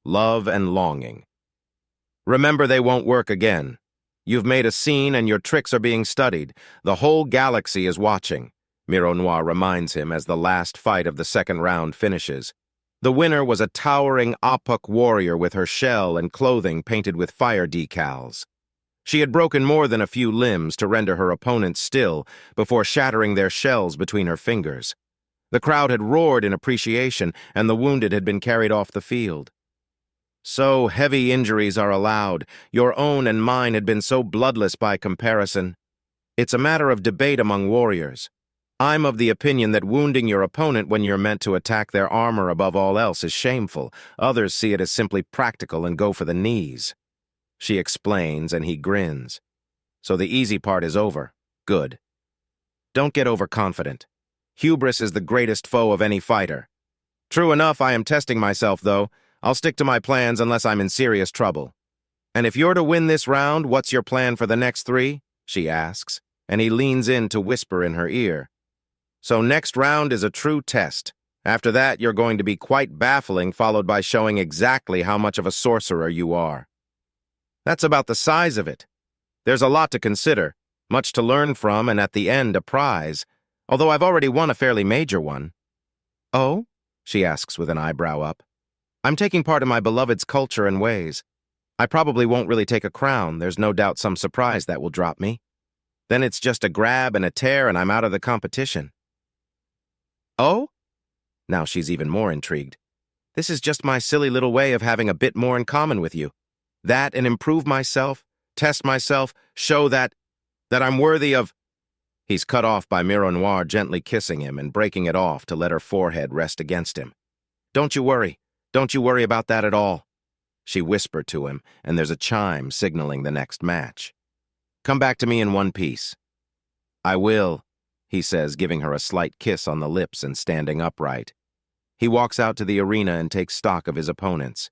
love and longing. Remember, they won't work again. You've made a scene and your tricks are being studied. The whole galaxy is watching, Miro Noir reminds him as the last fight of the second round finishes. The winner was a towering Apuk warrior with her shell and clothing painted with fire decals. She had broken more than a few limbs to render her opponents still before shattering their shells between her fingers. The crowd had roared in appreciation, and the wounded had been carried off the field. So heavy injuries are allowed. Your own and mine had been so bloodless by comparison. It's a matter of debate among warriors. I'm of the opinion that wounding your opponent when you're meant to attack their armor above all else is shameful. Others see it as simply practical and go for the knees. She explains, and he grins. So the easy part is over. Good. Don't get overconfident. Hubris is the greatest foe of any fighter. True enough, I am testing myself, though. I'll stick to my plans unless I'm in serious trouble. And if you're to win this round, what's your plan for the next three? She asks, and he leans in to whisper in her ear. So next round is a true test. After that, you're going to be quite baffling, followed by showing exactly how much of a sorcerer you are. That's about the size of it. There's a lot to consider, much to learn from, and at the end, a prize, although I've already won a fairly major one. Oh? She asks with an eyebrow up. I'm taking part in my beloved's culture and ways. I probably won't really take a crown. There's no doubt some surprise that will drop me. Then it's just a grab and a tear and I'm out of the competition. Oh? Now she's even more intrigued. This is just my silly little way of having a bit more in common with you. That and improve myself, test myself, show that I'm worthy of... He's cut off by Miro Noir gently kissing him and breaking it off to let her forehead rest against him. Don't you worry. Don't you worry about that at all. She whispered to him, and there's a chime signaling the next match. Come back to me in one piece. I will, he says, giving her a slight kiss on the lips and standing upright. He walks out to the arena and takes stock of his opponents.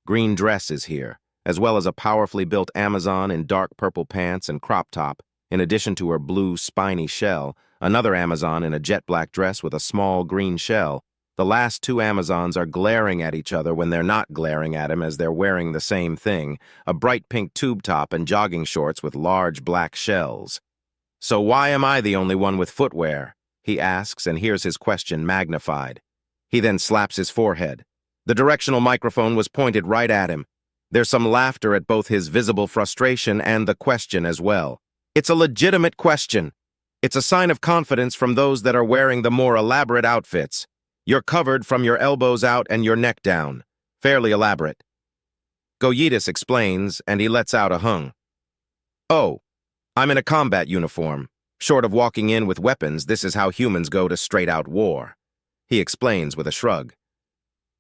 Green Dress is here, as well as a powerfully built Amazon in dark purple pants and crop top, in addition to her blue, spiny shell, another Amazon in a jet black dress with a small green shell. The last two Amazons are glaring at each other when they're not glaring at him as they're wearing the same thing, a bright pink tube top and jogging shorts with large black shells. So why am I the only one with footwear? He asks and hears his question magnified. He then slaps his forehead. The directional microphone was pointed right at him. There's some laughter at both his visible frustration and the question as well. It's a legitimate question. It's a sign of confidence from those that are wearing the more elaborate outfits. You're covered from your elbows out and your neck down. Fairly elaborate. Goyitis explains, and he lets out a hung. Oh, I'm in a combat uniform. Short of walking in with weapons, this is how humans go to straight-out war. He explains with a shrug.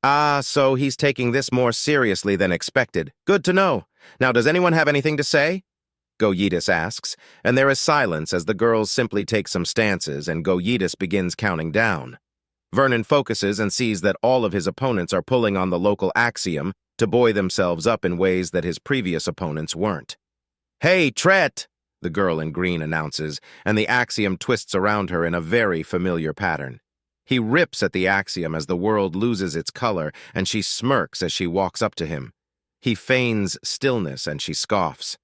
Ah, so he's taking this more seriously than expected. Good to know. Now, does anyone have anything to say? Goyitis asks, and there is silence as the girls simply take some stances and Goyitis begins counting down. Vernon focuses and sees that all of his opponents are pulling on the local axiom to buoy themselves up in ways that his previous opponents weren't. Hey, Tret! The girl in green announces, and the axiom twists around her in a very familiar pattern. He rips at the axiom as the world loses its color, and she smirks as she walks up to him. He feigns stillness, and she scoffs.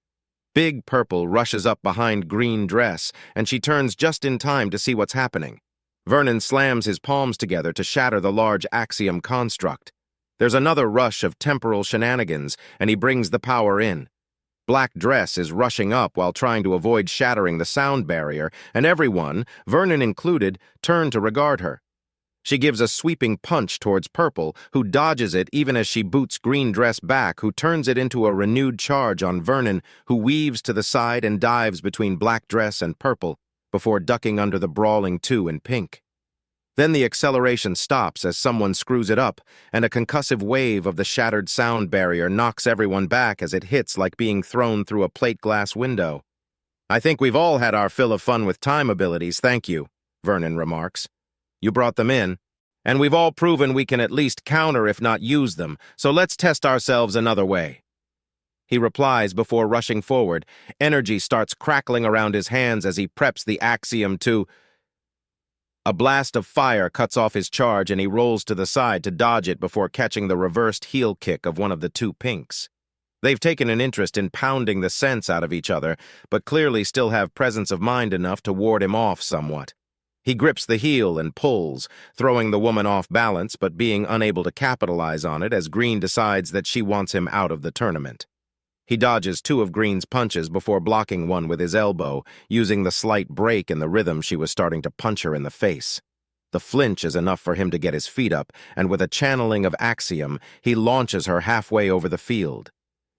Big Purple rushes up behind Green Dress, and she turns just in time to see what's happening. Vernon slams his palms together to shatter the large axiom construct. There's another rush of temporal shenanigans, and he brings the power in. Black Dress is rushing up while trying to avoid shattering the sound barrier, and everyone, Vernon included, turn to regard her. She gives a sweeping punch towards Purple, who dodges it even as she boots Green Dress back, who turns it into a renewed charge on Vernon, who weaves to the side and dives between Black Dress and Purple, before ducking under the brawling two in pink. Then the acceleration stops as someone screws it up, and a concussive wave of the shattered sound barrier knocks everyone back as it hits like being thrown through a plate glass window. I think we've all had our fill of fun with time abilities, thank you, Vernon remarks. You brought them in, and we've all proven we can at least counter if not use them, so let's test ourselves another way. He replies before rushing forward. Energy starts crackling around his hands as he preps the axiom to... A blast of fire cuts off his charge and he rolls to the side to dodge it before catching the reversed heel kick of one of the two pinks. They've taken an interest in pounding the sense out of each other, but clearly still have presence of mind enough to ward him off somewhat. He grips the heel and pulls, throwing the woman off balance but being unable to capitalize on it as Green decides that she wants him out of the tournament. He dodges two of Green's punches before blocking one with his elbow, using the slight break in the rhythm she was starting to punch her in the face. The flinch is enough for him to get his feet up, and with a channeling of Axiom, he launches her halfway over the field.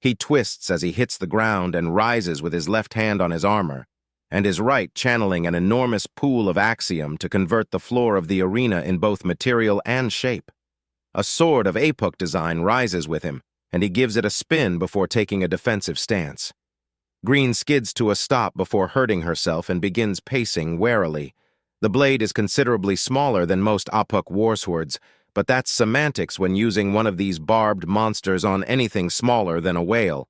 He twists as he hits the ground and rises with his left hand on his armor, and his right channeling an enormous pool of Axiom to convert the floor of the arena in both material and shape. A sword of APUC design rises with him, and he gives it a spin before taking a defensive stance. Green skids to a stop before hurting herself and begins pacing warily. The blade is considerably smaller than most APUC war swords, but that's semantics when using one of these barbed monsters on anything smaller than a whale.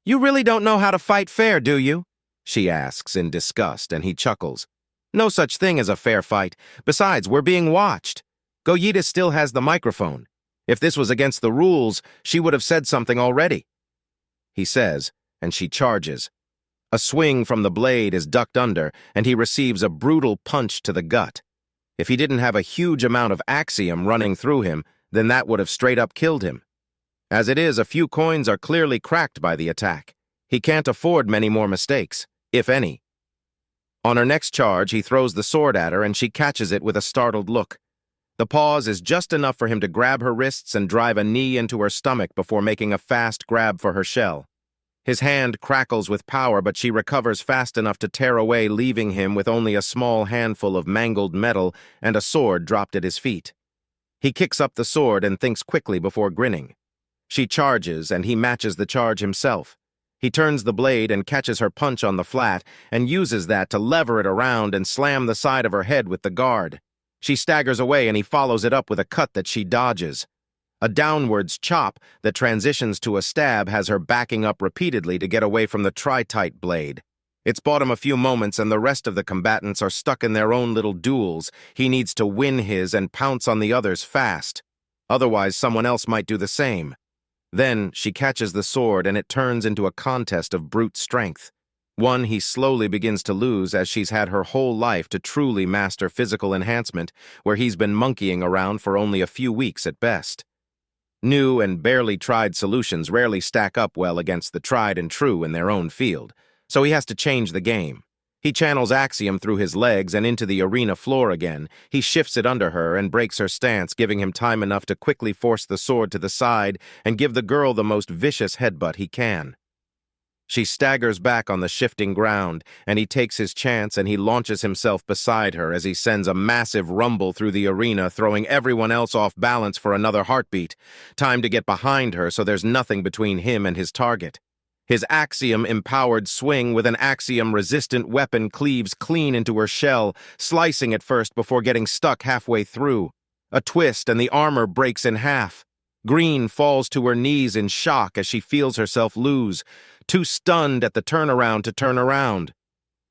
"You really don't know how to fight fair, do you?" she asks in disgust, and he chuckles. "No such thing as a fair fight. Besides, we're being watched. Goyita still has the microphone. If this was against the rules, she would have said something already." He says, and she charges. A swing from the blade is ducked under, and he receives a brutal punch to the gut. If he didn't have a huge amount of Axiom running through him, then that would have straight up killed him. As it is, a few coins are clearly cracked by the attack. He can't afford many more mistakes, if any. On her next charge, he throws the sword at her, and she catches it with a startled look. The pause is just enough for him to grab her wrists and drive a knee into her stomach before making a fast grab for her shell. His hand crackles with power, but she recovers fast enough to tear away, leaving him with only a small handful of mangled metal and a sword dropped at his feet. He kicks up the sword and thinks quickly before grinning. She charges, and he matches the charge himself. He turns the blade and catches her punch on the flat and uses that to lever it around and slam the side of her head with the guard. She staggers away, and he follows it up with a cut that she dodges. A downwards chop that transitions to a stab has her backing up repeatedly to get away from the tri-tight blade. It's bought him a few moments, and the rest of the combatants are stuck in their own little duels. He needs to win his and pounce on the others fast. Otherwise, someone else might do the same. Then she catches the sword, and it turns into a contest of brute strength. One he slowly begins to lose, as she's had her whole life to truly master physical enhancement, where he's been monkeying around for only a few weeks at best. New and barely tried solutions rarely stack up well against the tried and true in their own field, so he has to change the game. He channels Axiom through his legs and into the arena floor again. He shifts it under her and breaks her stance, giving him time enough to quickly force the sword to the side and give the girl the most vicious headbutt he can. She staggers back on the shifting ground, and he takes his chance and he launches himself beside her as he sends a massive rumble through the arena, throwing everyone else off balance for another heartbeat. Time to get behind her so there's nothing between him and his target. His Axiom-empowered swing with an Axiom-resistant weapon cleaves clean into her shell, slicing it first before getting stuck halfway through. A twist and the armor breaks in half. Green falls to her knees in shock as she feels herself lose, too stunned at the turnaround to turn around.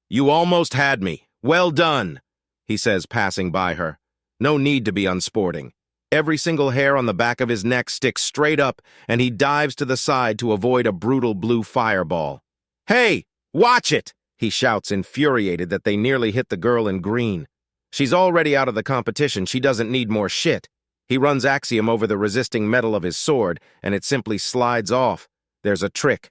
"You almost had me. Well done," he says, passing by her. No need to be unsporting. Every single hair on the back of his neck sticks straight up, and he dives to the side to avoid a brutal blue fireball. "Hey, watch it!" he shouts, infuriated that they nearly hit the girl in green. She's already out of the competition. She doesn't need more shit. He runs Axiom over the resisting metal of his sword, and it simply slides off. There's a trick.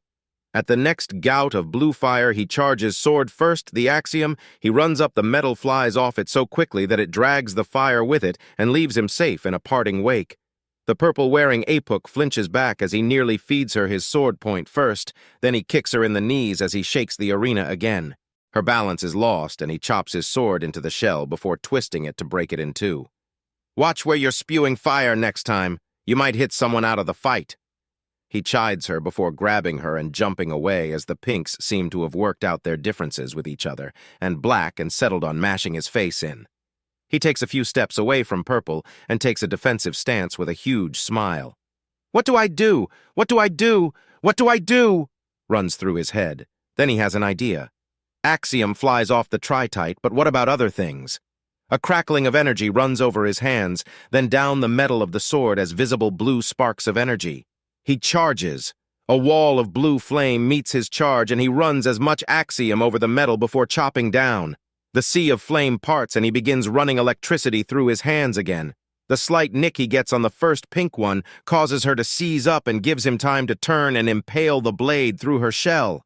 At the next gout of blue fire, he charges sword first, the Axiom. He runs up, the metal flies off it so quickly that it drags the fire with it and leaves him safe in a parting wake. The purple-wearing APUC flinches back as he nearly feeds her his sword point first, then he kicks her in the knees as he shakes the arena again. Her balance is lost, and he chops his sword into the shell before twisting it to break it in two. "Watch where you're spewing fire next time. You might hit someone out of the fight." He chides her before grabbing her and jumping away as the pinks seem to have worked out their differences with each other, and black and settled on mashing his face in. He takes a few steps away from purple and takes a defensive stance with a huge smile. "What do I do? What do I do? What do I do?" runs through his head. Then he has an idea. Axiom flies off the tri-tight, but what about other things? A crackling of energy runs over his hands, then down the metal of the sword as visible blue sparks of energy. He charges. A wall of blue flame meets his charge, and he runs as much axiom over the metal before chopping down. The sea of flame parts, and he begins running electricity through his hands again. The slight nick he gets on the first pink one causes her to seize up and gives him time to turn and impale the blade through her shell.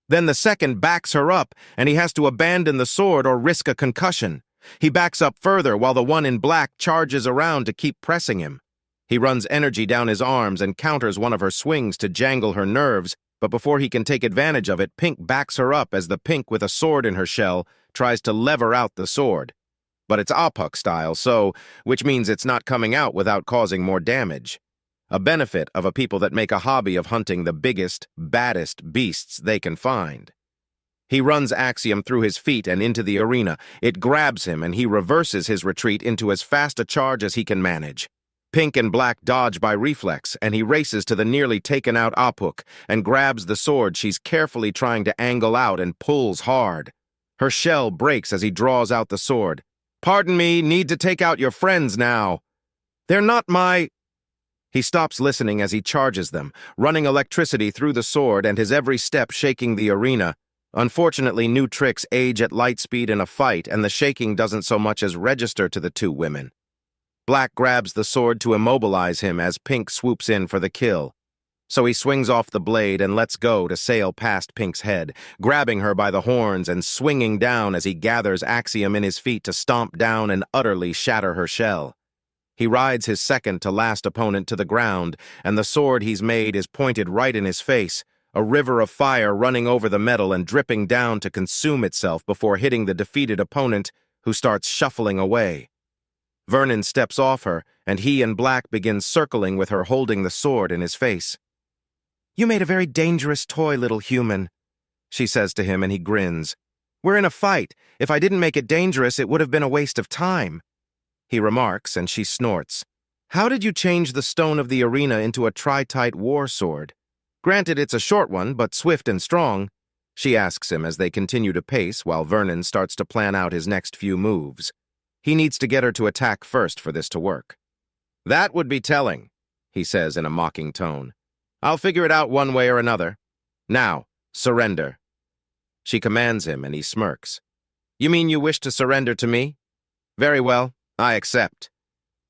Then the second backs her up, and he has to abandon the sword or risk a concussion. He backs up further while the one in black charges around to keep pressing him. He runs energy down his arms and counters one of her swings to jangle her nerves, but before he can take advantage of it, Pink backs her up as the pink with a sword in her shell tries to lever out the sword. But it's audiobook style, which means it's not coming out without causing more damage. A benefit of a people that make a hobby of hunting the biggest, baddest beasts they can find. He runs axiom through his feet and into the arena. It grabs him, and he reverses his retreat into as fast a charge as he can manage. Pink and black dodge by reflex, and he races to the nearly taken-out audiobook and grabs the sword she's carefully trying to angle out and pulls hard. Her shell breaks as he draws out the sword. "Pardon me, need to take out your friends now. They're not my—" He stops listening as he charges them, running electricity through the sword and his every step shaking the arena. Unfortunately, new tricks age at light speed in a fight, and the shaking doesn't so much as register to the two women. Black grabs the sword to immobilize him as Pink swoops in for the kill. So he swings off the blade and lets go to sail past Pink's head, grabbing her by the horns and swinging down as he gathers axiom in his feet to stomp down and utterly shatter her shell. He rides his second to last opponent to the ground, and the sword he's made is pointed right in his face, a river of fire running over the metal and dripping down to consume itself before hitting the defeated opponent, who starts shuffling away. Vernon steps off her, and he and Black begin circling with her holding the sword in his face. "You made a very dangerous toy, little human," she says to him, and he grins. "We're in a fight. If I didn't make it dangerous, it would have been a waste of time," he remarks, and she snorts. "How did you change the stone of the arena into a tri-tight war sword? Granted, it's a short one, but swift and strong," she asks him as they continue to pace while Vernon starts to plan out his next few moves. He needs to get her to attack first for this to work. "That would be telling," he says in a mocking tone. "I'll figure it out one way or another. Now, surrender." She commands him, and he smirks. "You mean you wish to surrender to me? Very well, I accept,"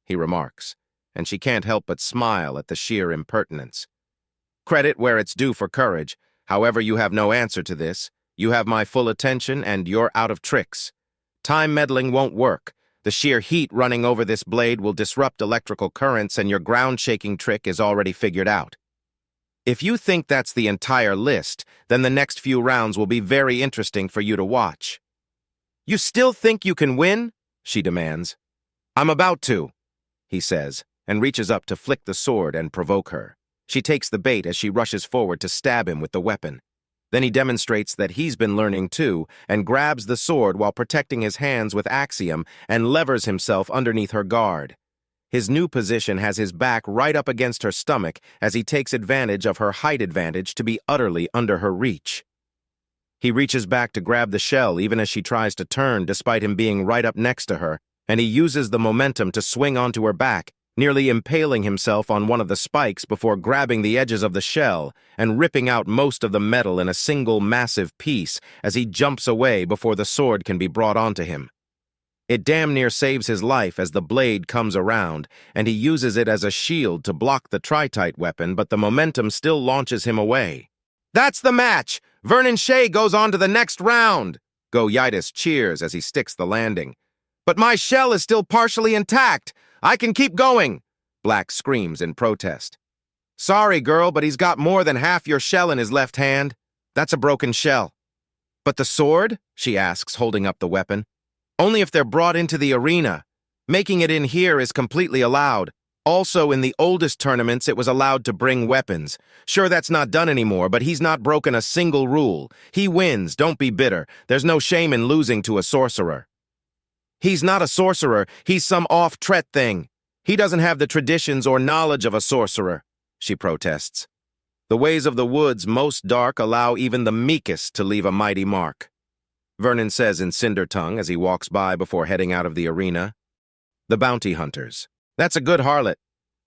he remarks, and she can't help but smile at the sheer impertinence. "Credit where it's due for courage. However, you have no answer to this. You have my full attention, and you're out of tricks. Time meddling won't work. The sheer heat running over this blade will disrupt electrical currents, and your ground-shaking trick is already figured out. If you think that's the entire list, then the next few rounds will be very interesting for you to watch." "You still think you can win?" she demands. "I'm about to," he says, and reaches up to flick the sword and provoke her. She takes the bait as she rushes forward to stab him with the weapon. Then he demonstrates that he's been learning too, and grabs the sword while protecting his hands with axiom and levers himself underneath her guard. His new position has his back right up against her stomach as he takes advantage of her height advantage to be utterly under her reach. He reaches back to grab the shell even as she tries to turn despite him being right up next to her, and he uses the momentum to swing onto her back, nearly impaling himself on one of the spikes before grabbing the edges of the shell and ripping out most of the metal in a single massive piece as he jumps away before the sword can be brought onto him. It damn near saves his life as the blade comes around, and he uses it as a shield to block the tri-tight weapon, but the momentum still launches him away. "That's the match! Vernon Shea goes on to the next round!" Go-Yitis cheers as he sticks the landing. "But my shell is still partially intact! I can keep going!" Black screams in protest. "Sorry, girl, but he's got more than half your shell in his left hand. That's a broken shell." "But the sword?" she asks, holding up the weapon. "Only if they're brought into the arena. Making it in here is completely allowed. Also, in the oldest tournaments, it was allowed to bring weapons. Sure, that's not done anymore, but he's not broken a single rule. He wins, don't be bitter. There's no shame in losing to a sorcerer." "He's not a sorcerer, he's some off-tret thing. He doesn't have the traditions or knowledge of a sorcerer," she protests. "The ways of the woods most dark allow even the meekest to leave a mighty mark." Vernon says in Cinder Tongue as he walks by before heading out of the arena. The bounty hunters. That's a good harlot.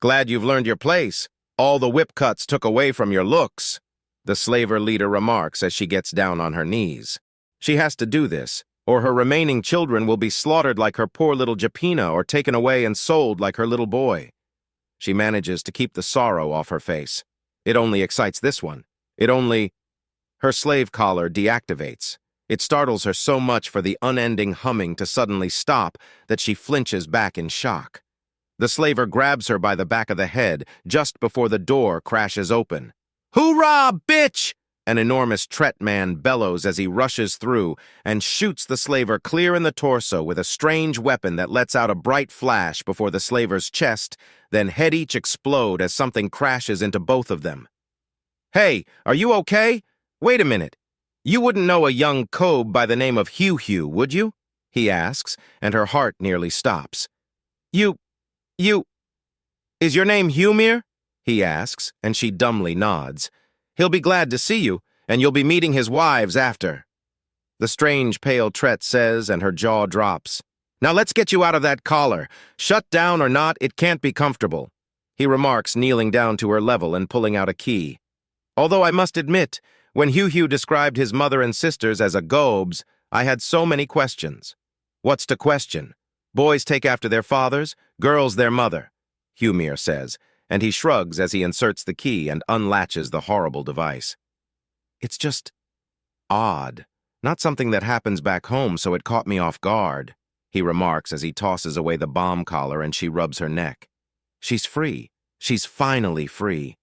Glad you've learned your place. All the whip cuts took away from your looks, the slaver leader remarks as she gets down on her knees. She has to do this, or her remaining children will be slaughtered like her poor little Japina or taken away and sold like her little boy. She manages to keep the sorrow off her face. It only excites this one. Her slave collar deactivates. It startles her so much for the unending humming to suddenly stop that she flinches back in shock. The slaver grabs her by the back of the head just before the door crashes open. "Hoorah, bitch!" An enormous Tret man bellows as he rushes through and shoots the slaver clear in the torso with a strange weapon that lets out a bright flash before the slaver's chest, then head each explode as something crashes into both of them. "Hey, are you okay? Wait a minute. You wouldn't know a young Kobe by the name of Hugh, would you?" he asks, and her heart nearly stops. Is your name Humir?" he asks, and she dumbly nods. "He'll be glad to see you, and you'll be meeting his wives after." The strange pale Tret says, and her jaw drops. "Now let's get you out of that collar. Shut down or not, it can't be comfortable," he remarks, kneeling down to her level and pulling out a key. Although I must admit, when Hugh described his mother and sisters as a gobes, I had so many questions. What's to question? Boys take after their fathers, girls their mother, Humir says, and he shrugs as he inserts the key and unlatches the horrible device. "It's just odd. Not something that happens back home, so it caught me off guard," he remarks as he tosses away the bomb collar and she rubs her neck. She's free. She's finally free.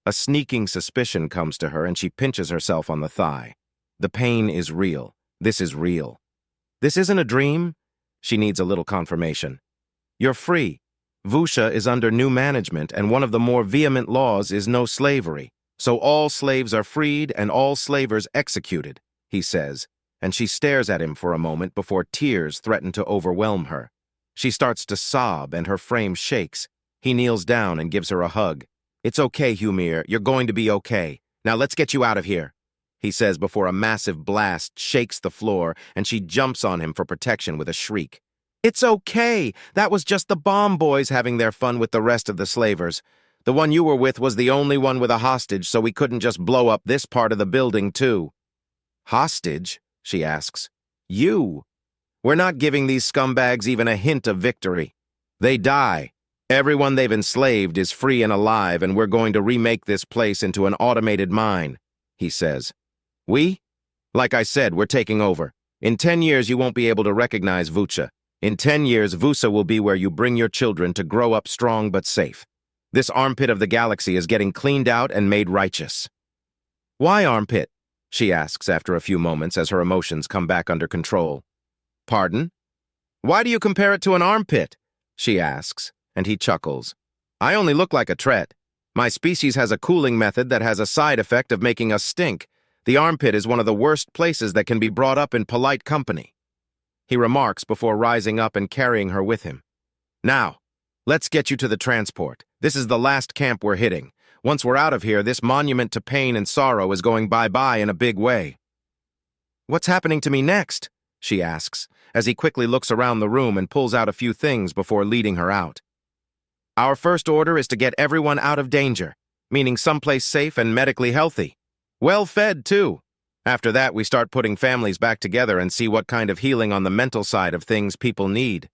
A sneaking suspicion comes to her and she pinches herself on the thigh. The pain is real. This is real. This isn't a dream? She needs a little confirmation. "You're free. Vusha is under new management, and one of the more vehement laws is no slavery. So all slaves are freed and all slavers executed," he says, and she stares at him for a moment before tears threaten to overwhelm her. She starts to sob and her frame shakes. He kneels down and gives her a hug. "It's okay, Humir. You're going to be okay. Now let's get you out of here," he says before a massive blast shakes the floor and she jumps on him for protection with a shriek. "It's okay. That was just the bomb boys having their fun with the rest of the slavers. The one you were with was the only one with a hostage, so we couldn't just blow up this part of the building, too." "Hostage?" she asks. "You. We're not giving these scumbags even a hint of victory. They die. Everyone they've enslaved is free and alive, and we're going to remake this place into an automated mine," he says. "We? Like I said, we're taking over. In 10 years, you won't be able to recognize Vusha. In 10 years, Vusha will be where you bring your children to grow up strong but safe. This armpit of the galaxy is getting cleaned out and made righteous." "Why armpit?" she asks after a few moments as her emotions come back under control. "Pardon? Why do you compare it to an armpit?" she asks, and he chuckles. "I only look like a Tret. My species has a cooling method that has a side effect of making us stink. The armpit is one of the worst places that can be brought up in polite company," he remarks before rising up and carrying her with him. "Now, let's get you to the transport. This is the last camp we're hitting. Once we're out of here, this monument to pain and sorrow is going bye-bye in a big way." "What's happening to me next?" she asks, as he quickly looks around the room and pulls out a few things before leading her out. "Our first order is to get everyone out of danger, meaning someplace safe and medically healthy. Well-fed, too. After that, we start putting families back together and see what kind of healing on the mental side of things people need,"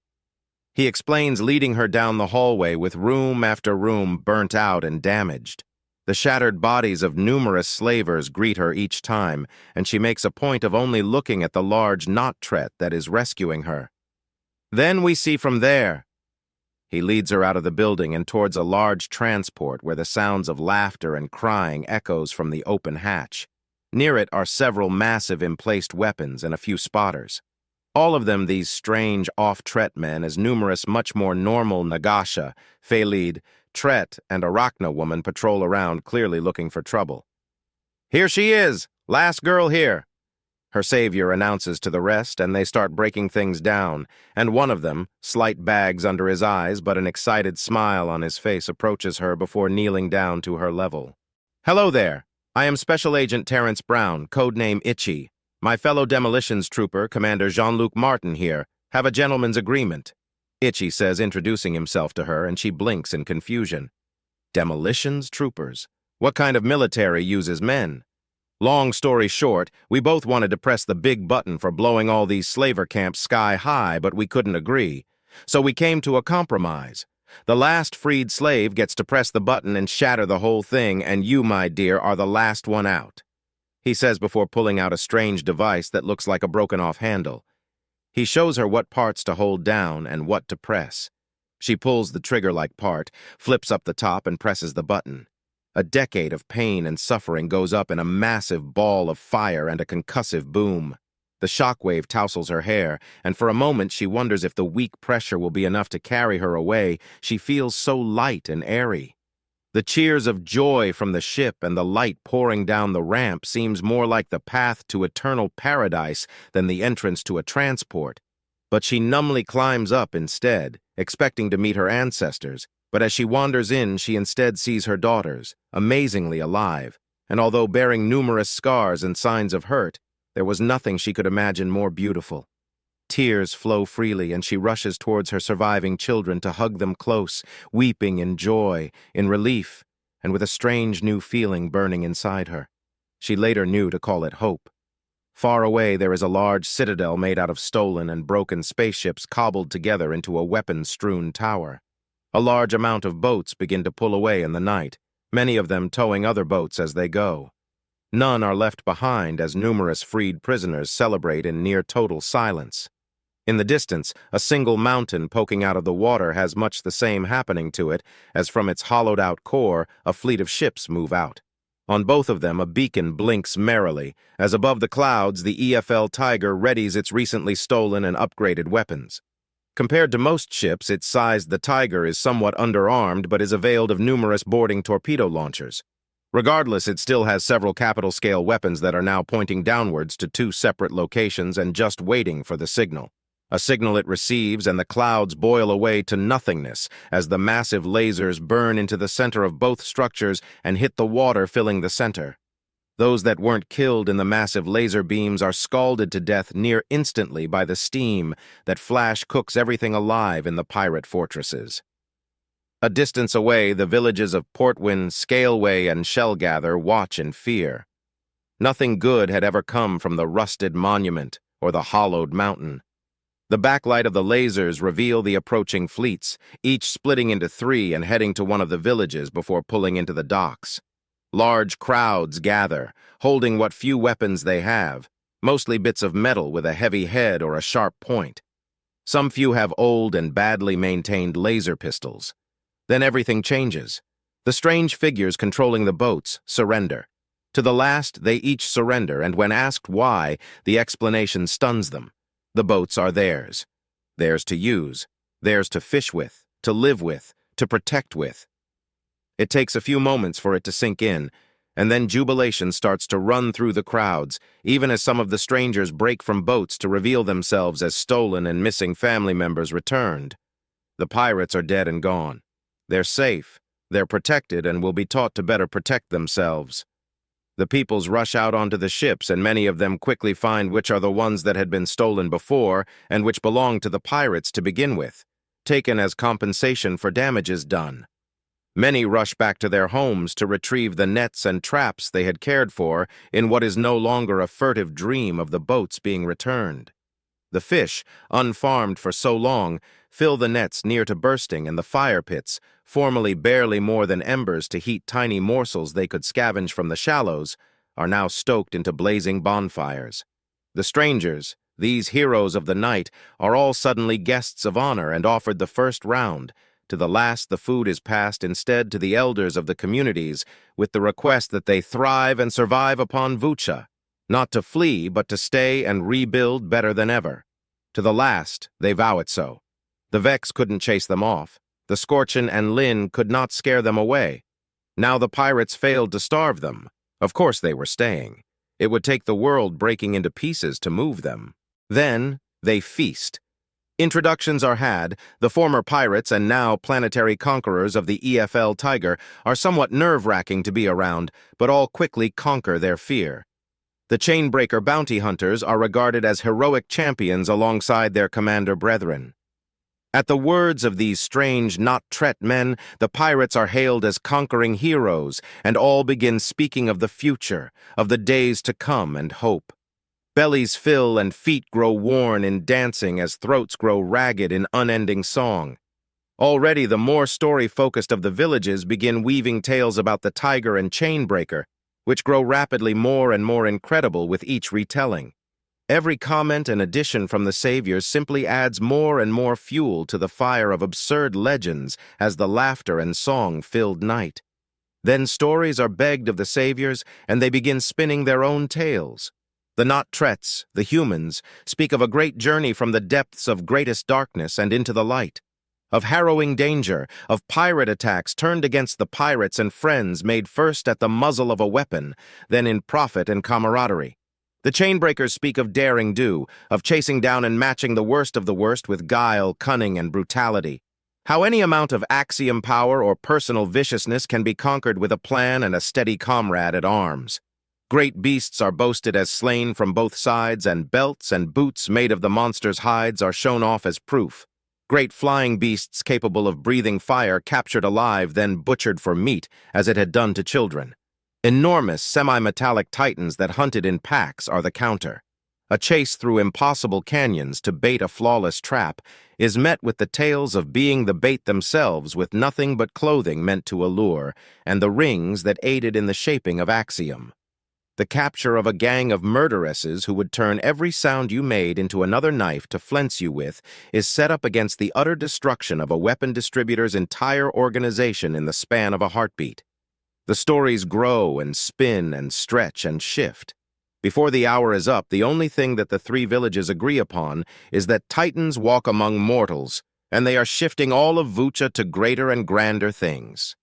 he explains, leading her down the hallway with room after room burnt out and damaged. The shattered bodies of numerous slavers greet her each time, and she makes a point of only looking at the large knot-tret that is rescuing her. "Then we see from there." He leads her out of the building and towards a large transport where the sounds of laughter and crying echoes from the open hatch. Near it are several massive emplaced weapons and a few spotters. All of them these strange off-Tret men, as numerous much more normal Nagasha, Phalid, Tret, and Arachna woman patrol around, clearly looking for trouble. "Here she is! Last girl here!" her savior announces to the rest, and they start breaking things down, and one of them, slight bags under his eyes but an excited smile on his face, approaches her before kneeling down to her level. "Hello there. I am Special Agent Terrence Brown, codename Itchy. My fellow demolitions trooper, Commander Jean-Luc Martin here, have a gentleman's agreement. Itchy says, introducing himself to her, and she blinks in confusion. Demolitions troopers? What kind of military uses men? Long story short, we both wanted to press the big button for blowing all these slaver camps sky high, but we couldn't agree. So we came to a compromise. The last freed slave gets to press the button and shatter the whole thing, and you, my dear, are the last one out, he says before pulling out a strange device that looks like a broken-off handle. He shows her what parts to hold down and what to press. She pulls the trigger-like part, flips up the top, and presses the button. A decade of pain and suffering goes up in a massive ball of fire and a concussive boom. The shockwave tousles her hair, and for a moment she wonders if the weak pressure will be enough to carry her away. She feels so light and airy. The cheers of joy from the ship and the light pouring down the ramp seems more like the path to eternal paradise than the entrance to a transport. But she numbly climbs up instead, expecting to meet her ancestors. But as she wanders in, she instead sees her daughters, amazingly alive, and although bearing numerous scars and signs of hurt, there was nothing she could imagine more beautiful. Tears flow freely, and she rushes towards her surviving children to hug them close, weeping in joy, in relief, and with a strange new feeling burning inside her. She later knew to call it hope. Far away there is a large citadel made out of stolen and broken spaceships cobbled together into a weapon-strewn tower. A large amount of boats begin to pull away in the night, many of them towing other boats as they go. None are left behind as numerous freed prisoners celebrate in near-total silence. In the distance, a single mountain poking out of the water has much the same happening to it as from its hollowed-out core a fleet of ships move out. On both of them a beacon blinks merrily, as above the clouds the EFL Tiger readies its recently stolen and upgraded weapons. Compared to most ships its size, the Tiger is somewhat underarmed but is availed of numerous boarding torpedo launchers. Regardless, it still has several capital-scale weapons that are now pointing downwards to two separate locations and just waiting for the signal. A signal it receives, and the clouds boil away to nothingness as the massive lasers burn into the center of both structures and hit the water filling the center. Those that weren't killed in the massive laser beams are scalded to death near instantly by the steam that flash cooks everything alive in the pirate fortresses. A distance away, the villages of Portwin, Scaleway, and Shellgather watch in fear. Nothing good had ever come from the rusted monument or the hollowed mountain. The backlight of the lasers reveal the approaching fleets, each splitting into three and heading to one of the villages before pulling into the docks. Large crowds gather, holding what few weapons they have, mostly bits of metal with a heavy head or a sharp point. Some few have old and badly maintained laser pistols. Then everything changes. The strange figures controlling the boats surrender. To the last, they each surrender, and when asked why, the explanation stuns them. The boats are theirs. Theirs to use, theirs to fish with, to live with, to protect with. It takes a few moments for it to sink in, and then jubilation starts to run through the crowds, even as some of the strangers break from boats to reveal themselves as stolen and missing family members returned. The pirates are dead and gone. They're safe, they're protected, and will be taught to better protect themselves. The peoples rush out onto the ships, and many of them quickly find which are the ones that had been stolen before and which belonged to the pirates to begin with, taken as compensation for damages done. Many rush back to their homes to retrieve the nets and traps they had cared for in what is no longer a furtive dream of the boats being returned. The fish, unfarmed for so long, fill the nets near to bursting, and the fire pits, formerly barely more than embers to heat tiny morsels they could scavenge from the shallows, are now stoked into blazing bonfires. The strangers, these heroes of the night, are all suddenly guests of honor and offered the first round. To the last, the food is passed instead to the elders of the communities with the request that they thrive and survive upon Vucha, not to flee, but to stay and rebuild better than ever. To the last, they vow it so. The Vex couldn't chase them off. The Scorchin and Lin could not scare them away. Now the pirates failed to starve them. Of course they were staying. It would take the world breaking into pieces to move them. Then, they feast. Introductions are had. The former pirates and now planetary conquerors of the EFL Tiger are somewhat nerve-wracking to be around, but all quickly conquer their fear. The Chainbreaker bounty hunters are regarded as heroic champions alongside their commander brethren. At the words of these strange, not-tret men, the pirates are hailed as conquering heroes, and all begin speaking of the future, of the days to come and hope. Bellies fill and feet grow worn in dancing as throats grow ragged in unending song. Already the more story-focused of the villages begin weaving tales about the tiger and Chainbreaker, which grow rapidly more and more incredible with each retelling. Every comment and addition from the saviors simply adds more and more fuel to the fire of absurd legends as the laughter and song filled night. Then stories are begged of the saviors, and they begin spinning their own tales. The not-trets, the humans, speak of a great journey from the depths of greatest darkness and into the light, of harrowing danger, of pirate attacks turned against the pirates and friends made first at the muzzle of a weapon, then in profit and camaraderie. The Chainbreakers speak of daring do, of chasing down and matching the worst of the worst with guile, cunning, and brutality. How any amount of axiom power or personal viciousness can be conquered with a plan and a steady comrade at arms. Great beasts are boasted as slain from both sides, and belts and boots made of the monster's hides are shown off as proof. Great flying beasts capable of breathing fire captured alive, then butchered for meat, as it had done to children. Enormous semi-metallic titans that hunted in packs are the counter. A chase through impossible canyons to bait a flawless trap is met with the tales of being the bait themselves with nothing but clothing meant to allure, and the rings that aided in the shaping of axiom. The capture of a gang of murderesses who would turn every sound you made into another knife to fence you with is set up against the utter destruction of a weapon distributor's entire organization in the span of a heartbeat. The stories grow and spin and stretch and shift. Before the hour is up, the only thing that the three villages agree upon is that titans walk among mortals, and they are shifting all of Vucha to greater and grander things.